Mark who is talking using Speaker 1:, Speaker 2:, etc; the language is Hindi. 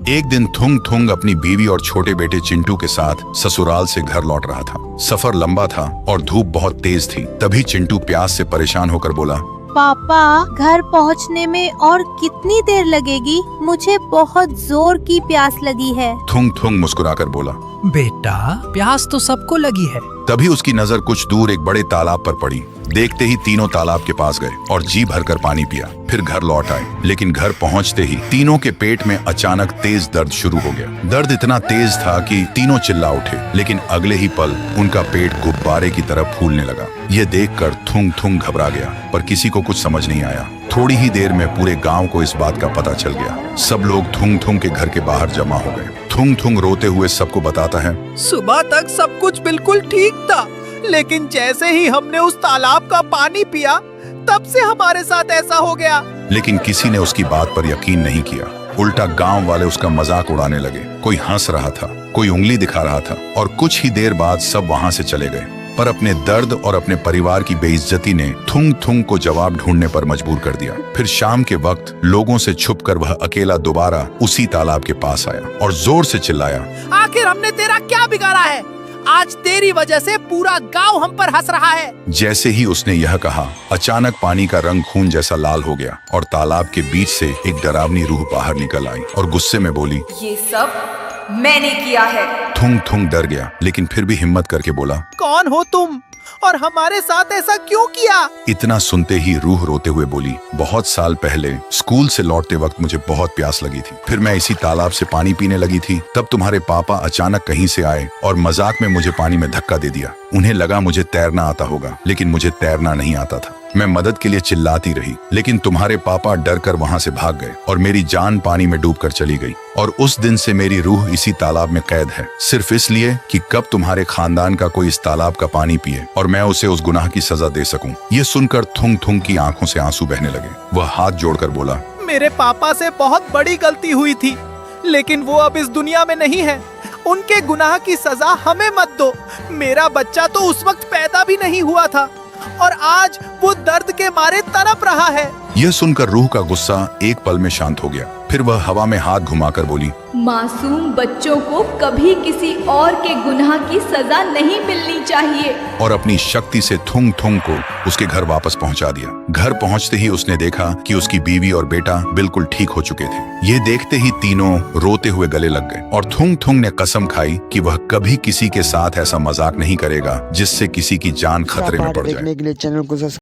Speaker 1: एक दिन थुंग थुंग अपनी बीवी और छोटे बेटे चिंटू के साथ ससुराल से घर लौट रहा था। सफर लंबा था और धूप बहुत तेज थी। तभी चिंटू प्यास से परेशान होकर बोला,
Speaker 2: पापा, घर पहुंचने में और कितनी देर लगेगी? मुझे बहुत जोर की प्यास लगी है।
Speaker 1: थुंग थुंग मुस्कुराकर बोला,
Speaker 3: बेटा, प्यास तो सबको लगी है।
Speaker 1: तभी उसकी नजर कुछ दूर एक बड़े तालाब पर पड़ी। देखते ही तीनों तालाब के पास गए और जी भरकर पानी पिया। फिर घर लौट आए, लेकिन घर पहुंचते ही तीनों के पेट में अचानक तेज दर्द शुरू हो गया। दर्द इतना तेज था कि तीनों चिल्ला उठे, लेकिन अगले ही पल उनका पेट गुब्बारे की तरह फूलने लगा। ये देखकर थुंग थुंग घबरा गया, पर किसी को कुछ समझ नहीं आया। थोड़ी ही देर में पूरे गांव को इस बात का पता चल गया। सब लोग थुंग थुंग के घर के बाहर जमा हो गए। थुंग थुंग रोते हुए सबको बताता है,
Speaker 3: सुबह तक सब कुछ बिल्कुल ठीक था, लेकिन जैसे ही हमने उस तालाब का पानी पिया, तब से हमारे साथ ऐसा हो गया।
Speaker 1: लेकिन किसी ने उसकी बात पर यकीन नहीं किया। उल्टा गांव वाले उसका मजाक उड़ाने लगे। कोई हंस रहा था, कोई उंगली दिखा रहा था, और कुछ ही देर बाद सब वहां से चले गए। पर अपने दर्द और अपने परिवार की बेइज्जती ने थुंग थुंग को जवाब ढूंढने पर मजबूर कर दिया। फिर शाम के वक्त लोगों से छुपकर वह अकेला दोबारा उसी तालाब के पास आया और जोर से चिल्लाया,
Speaker 3: आखिर हमने तेरा क्या बिगाड़ा है? आज तेरी वजह से पूरा गांव हम पर हंस रहा है।
Speaker 1: जैसे ही उसने यह कहा, अचानक पानी का रंग खून जैसा लाल हो गया और तालाब के बीच से एक डरावनी रूह बाहर निकल आई और गुस्से में बोली,
Speaker 4: ये सब मैंने किया है।
Speaker 1: थुंग थुंग डर गया, लेकिन फिर भी हिम्मत करके बोला,
Speaker 3: कौन हो तुम और हमारे साथ ऐसा क्यों किया?
Speaker 1: इतना सुनते ही रूह रोते हुए बोली, बहुत साल पहले स्कूल से लौटते वक्त मुझे बहुत प्यास लगी थी। फिर मैं इसी तालाब से पानी पीने लगी थी। तब तुम्हारे पापा अचानक कहीं से आए और मजाक में मुझे पानी में धक्का दे दिया। उन्हें लगा मुझे तैरना आता होगा, लेकिन मुझे तैरना नहीं आता था। मैं मदद के लिए चिल्लाती रही, लेकिन तुम्हारे पापा डर कर वहाँ से भाग गए और मेरी जान पानी में डूबकर चली गई। और उस दिन से मेरी रूह इसी तालाब में कैद है, सिर्फ इसलिए कि कब तुम्हारे खानदान का कोई इस तालाब का पानी पिए और मैं उसे उस गुनाह की सजा दे सकूं। ये सुनकर थुंग थुंग की आंखों से आंसू बहने लगे। वह हाथ जोड़कर बोला,
Speaker 3: मेरे पापा से बहुत बड़ी गलती हुई थी, लेकिन वो अब इस दुनिया में नहीं है। उनके गुनाह की सजा हमें मत दो। मेरा बच्चा तो उस वक्त पैदा भी नहीं हुआ था और आज वो दर्द के मारे तड़प रहा है।
Speaker 1: यह सुनकर रूह का गुस्सा एक पल में शांत हो गया। फिर वह हवा में हाथ घुमाकर बोली,
Speaker 4: मासूम बच्चों को कभी किसी और के गुनाह की सजा नहीं मिलनी चाहिए।
Speaker 1: और अपनी शक्ति से थुंग थुंग को उसके घर वापस पहुंचा दिया। घर पहुंचते ही उसने देखा कि उसकी बीवी और बेटा बिल्कुल ठीक हो चुके थे। ये देखते ही तीनों रोते हुए गले लग गए और थुंग थुंग ने कसम खाई कि वह कभी किसी के साथ ऐसा मजाक नहीं करेगा जिससे किसी की जान खतरे में पड़ जाए।
Speaker 5: देखने के लिए चैनल को